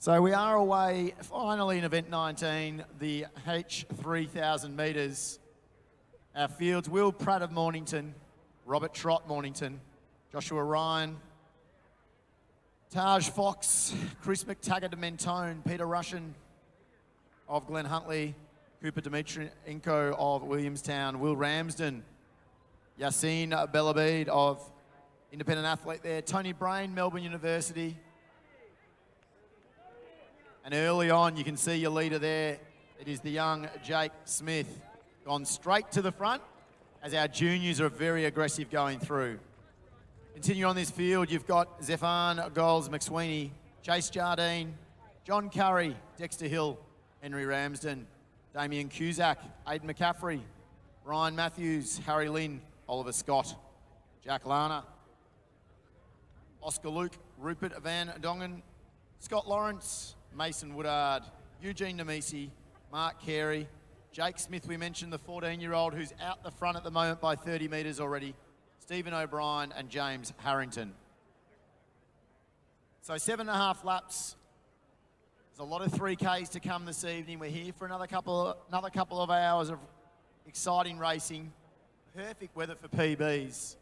So we are away finally in event 19, the H3000 metres. Our fields, Will Pratt of Mornington, Robert Trott Mornington, Joshua Ryan, Taj Fox, Chris McTaggart of Mentone, Peter Rushen of Glen Huntly, Cooper Dimitrienko of Williamstown, Will Ramsden, Yassine Bellabid of Independent Athlete there, Tony Brain, Melbourne University. And early on, you can see your leader there. It is the young Jake Smith, gone straight to the front as our juniors are very aggressive going through. Continue on this field, you've got Zephan Giles McSweeney, Chase Jardine, John Curry, Dexter Hill, Henry Ramsden, Damien Cusack, Aidan McCaffrey, Ryan Matthews, Harry Lynn, Oliver Scott, Jack Larner, Oscar Luke, Rupert Van Dongen, Scott Lawrence, Mason Woodard, Eugene Nemesi, Mark Carey, Jake Smith, we mentioned the 14-year-old who's out the front at the moment by 30 metres already, Stephen O'Brien and James Harrington. So 7.5 laps. There's a lot of 3Ks to come this evening. We're here for another couple of hours of exciting racing. Perfect weather for PBs.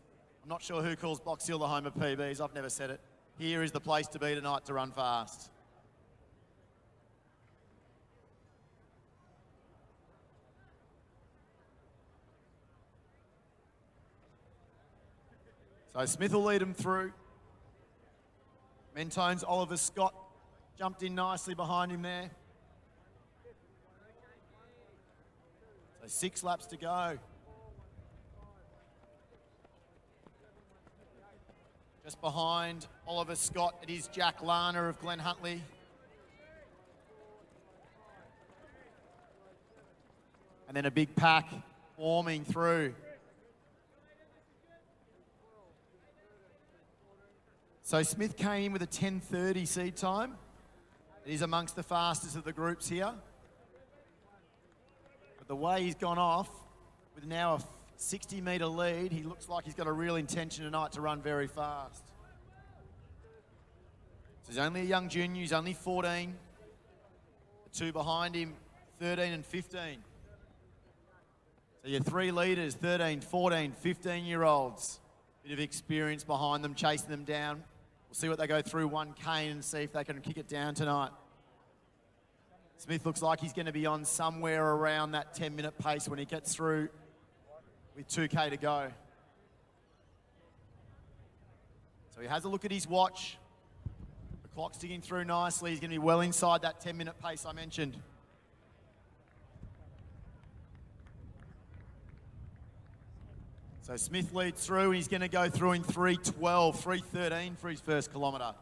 I'm not sure who calls Box Hill the home of PBs. I've never said it. Here is the place to be tonight to run fast. So Smith will lead them through. Mentone's Oliver Scott jumped in nicely behind him there. So 6 laps to go. Just behind Oliver Scott, it is Jack Larner of Glen Huntly. And then a big pack forming through. So Smith came in with a 10:30 seed time. It is amongst the fastest of the groups here. But the way he's gone off, with now a 60-metre lead, he looks like he's got a real intention tonight to run very fast. So he's only a young junior, he's only 14. The two behind him, 13 and 15. So your 3 leaders, 13, 14, 15-year-olds. Bit of experience behind them, chasing them down. We'll see what they go through 1K and see if they can kick it down tonight. Smith looks like he's going to be on somewhere around that 10-minute pace when he gets through with 2K to go. So he has a look at his watch. The clock's ticking through nicely. He's going to be well inside that 10-minute pace I mentioned. So Smith leads through and he's going to go through in 3:12, 3:13 for his first kilometre.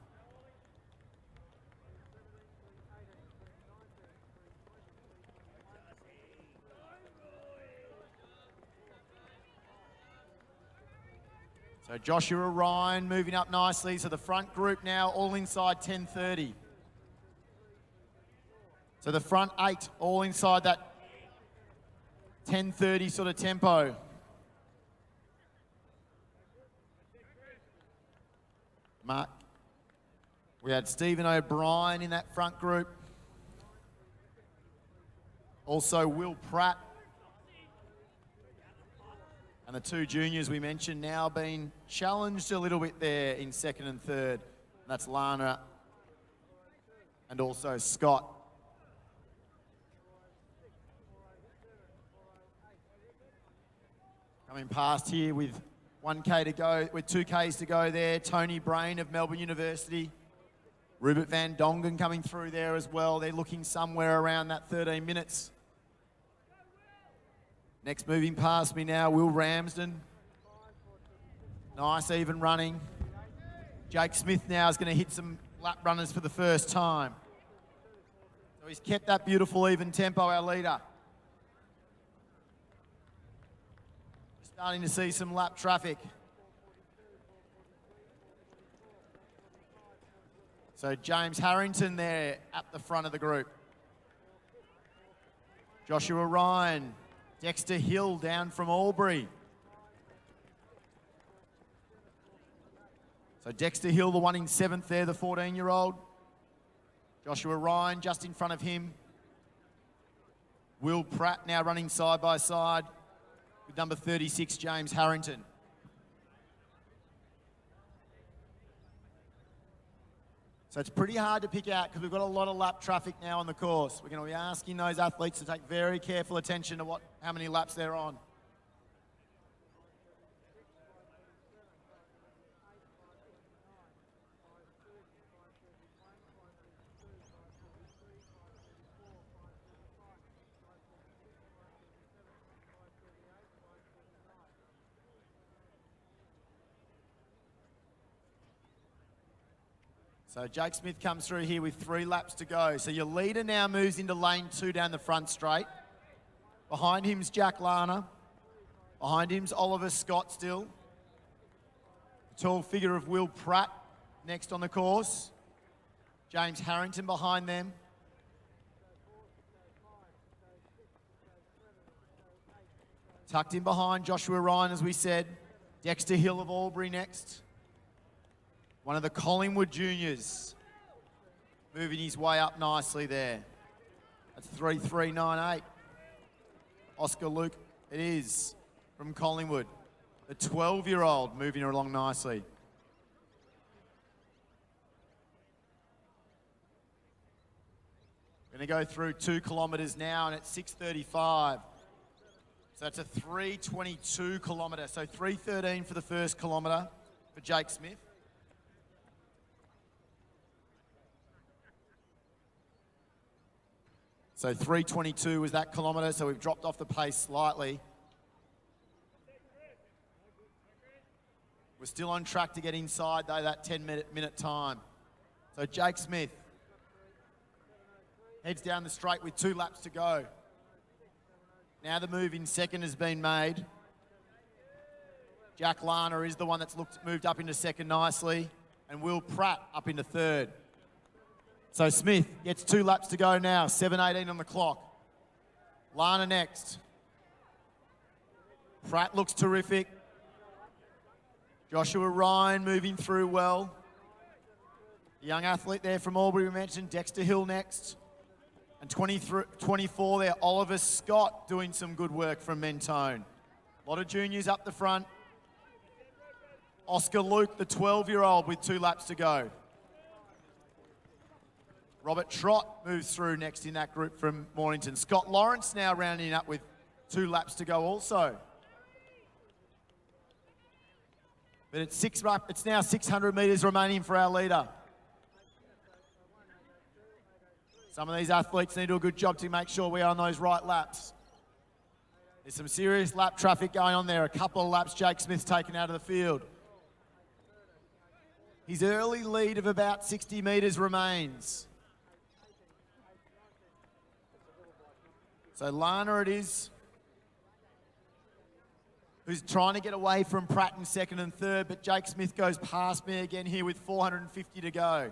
So Joshua Ryan moving up nicely. So the front group now all inside 10:30. So the front 8 all inside that 10:30 sort of tempo. Mark. We had Stephen O'Brien in that front group. Also Will Pratt. And the 2 juniors we mentioned now being challenged a little bit there in 2nd and 3rd. And that's Lana and also Scott. Coming past here with 1K to go, with 2Ks to go there. Tony Brain of Melbourne University. Rupert Van Dongen coming through there as well. They're looking somewhere around that 13 minutes. Next moving past me now, Will Ramsden. Nice even running. Jake Smith now is going to hit some lap runners for the first time. So he's kept that beautiful even tempo, our leader. Starting to see some lap traffic. So James Harrington there at the front of the group. Joshua Ryan, Dexter Hill down from Albury. So Dexter Hill, the one in 7th there, the 14-year-old. Joshua Ryan just in front of him. Will Pratt now running side by side with number 36, James Harrington. So it's pretty hard to pick out because we've got a lot of lap traffic now on the course. We're going to be asking those athletes to take very careful attention to how many laps they're on. So Jake Smith comes through here with 3 laps to go. So your leader now moves into lane 2 down the front straight. Behind him's Jack Larner. Behind him's Oliver Scott still. The tall figure of Will Pratt next on the course. James Harrington behind them. Tucked in behind Joshua Ryan, as we said. Dexter Hill of Albury next. One of the Collingwood juniors moving his way up nicely there. That's 3.398. Oscar Luke, it is, from Collingwood. The 12-year-old moving along nicely. We're going to go through 2 kilometres now, and it's 6:35. So that's a 3:22 kilometre. So 3:13 for the first kilometre for Jake Smith. So 3:22 was that kilometre, so we've dropped off the pace slightly. We're still on track to get inside, though, that 10-minute time. So Jake Smith heads down the straight with 2 laps to go. Now the move in second has been made. Jack Larner is the one that's moved up into second nicely, and Will Pratt up into third. So Smith gets 2 laps to go now, 7:18 on the clock. Larner next. Pratt looks terrific. Joshua Ryan moving through well. The young athlete there from Albury we mentioned, Dexter Hill next. And 24 there, Oliver Scott doing some good work from Mentone. A lot of juniors up the front. Oscar Luke, the 12-year-old with 2 laps to go. Robert Trott moves through next in that group from Mornington. Scott Lawrence now rounding up with 2 laps to go also. But it's now 600 metres remaining for our leader. Some of these athletes need to do a good job to make sure we are on those right laps. There's some serious lap traffic going on there. A couple of laps Jake Smith's taken out of the field. His early lead of about 60 metres remains. So Larner it is, who's trying to get away from Pratt in second and third, but Jake Smith goes past me again here with 450 to go.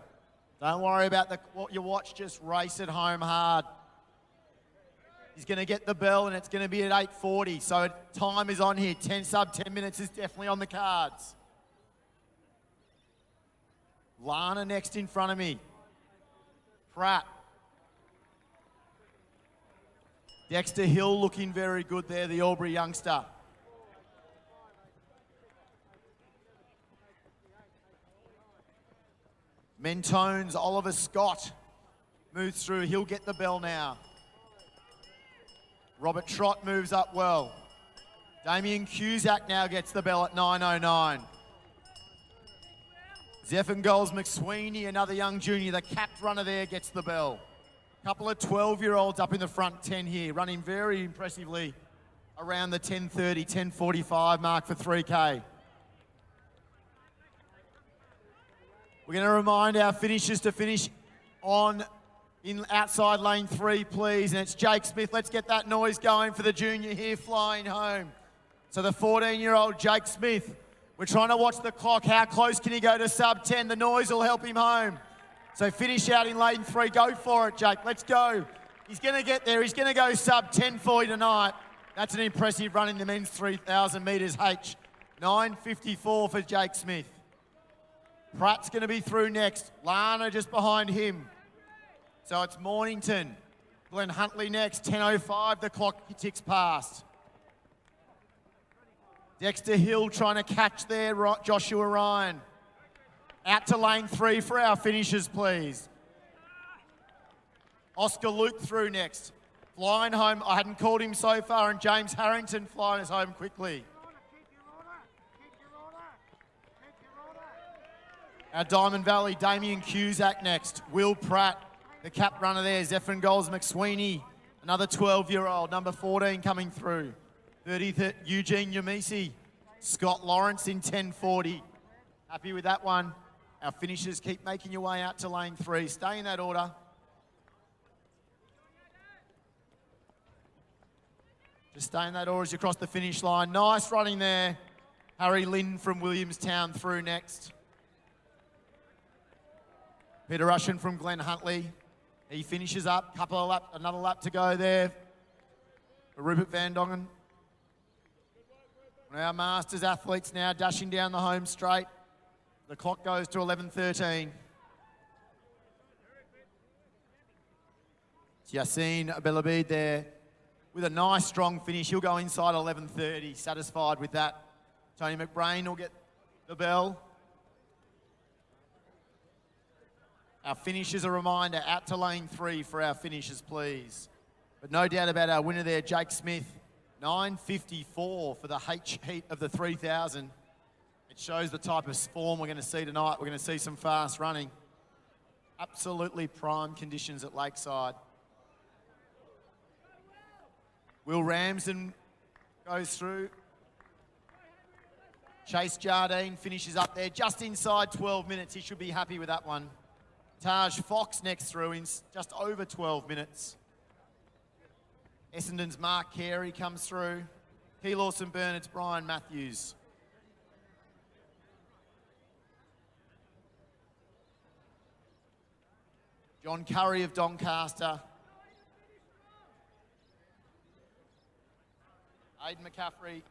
Don't worry about what you watch, just race it home hard. He's going to get the bell, and it's going to be at 8:40, so time is on here. Sub 10 minutes is definitely on the cards. Larner next in front of me. Pratt. Dexter Hill looking very good there, the Albury youngster. Mentone's Oliver Scott moves through. He'll get the bell now. Robert Trott moves up well. Damien Cusack now gets the bell at 9:09. Zephangols McSweeney, another young junior, the capped runner there, gets the bell. Couple of 12-year-olds up in the front 10 here, running very impressively around the 10:30, 10:45 mark for 3K. We're going to remind our finishers to finish in outside lane 3, please. And it's Jake Smith. Let's get that noise going for the junior here flying home. So the 14-year-old Jake Smith, we're trying to watch the clock. How close can he go to sub 10? The noise will help him home. So finish out in lane 3. Go for it, Jake. Let's go. He's going to get there. He's going to go sub 10 for you tonight. That's an impressive run in the men's 3,000 metres H. 9:54 for Jake Smith. Pratt's going to be through next. Lana just behind him. So it's Mornington. Glenn Huntley next, 10:05, the clock ticks past. Dexter Hill trying to catch there, Joshua Ryan. Out to lane 3 for our finishers, please. Oscar Luke through next. Flying home, I hadn't called him so far, and James Harrington flying us home quickly. Our Diamond Valley, Damien Cusack next. Will Pratt, the cap runner there. Zephyrin Goals McSweeney, another 12-year-old. Number 14 coming through. 30th, Eugene Yamisi. Scott Lawrence in 10:40. Happy with that one. Our finishers keep making your way out to lane 3. Stay in that order. Just stay in that order as you cross the finish line. Nice running there. Harry Lynn from Williamstown through next. Peter Russian from Glen Huntley. He finishes up. Another lap to go there for Rupert Van Dongen. One of our Masters athletes now dashing down the home straight. The clock goes to 11:13. It's Yassine Belabid there with a nice strong finish. He'll go inside 11:30. Satisfied with that. Tony McBrain will get the bell. Our finishers, a reminder, out to lane 3 for our finishers, please. But no doubt about our winner there, Jake Smith. 9:54 for the H heat of the 3,000. It shows the type of form we're going to see tonight. We're going to see some fast running. Absolutely prime conditions at Lakeside. Will Ramsden goes through. Chase Jardine finishes up there just inside 12 minutes. He should be happy with that one. Taj Fox next through in just over 12 minutes. Essendon's Mark Carey comes through. Key Lawson Burnett's Brian Matthews. John Curry of Doncaster. Aidan McCaffrey.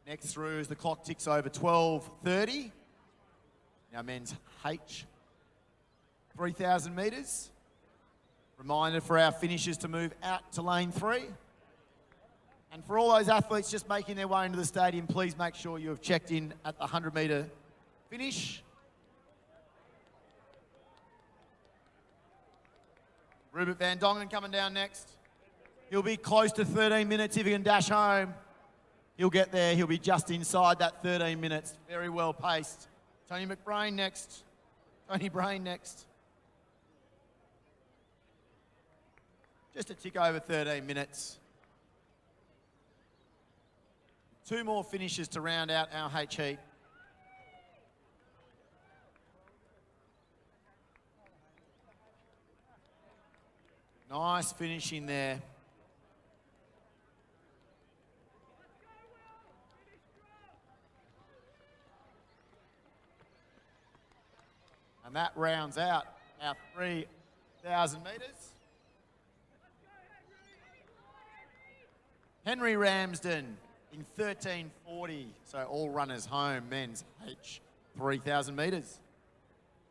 Next through as the clock ticks over 12:30. Now men's H, 3,000 metres. Reminder for our finishers to move out to lane 3. And for all those athletes just making their way into the stadium, please make sure you have checked in at the 100-metre finish. Rupert Van Dongen coming down next. He'll be close to 13 minutes if he can dash home. He'll get there. He'll be just inside that 13 minutes. Very well paced. Tony McBrain next. Tony Brain next. Just a tick over 13 minutes. 2 more finishes to round out our H heat. Nice finish in there. And that rounds out our 3,000 metres. Henry Ramsden in 13:40. So all runners home, men's H, 3,000 metres.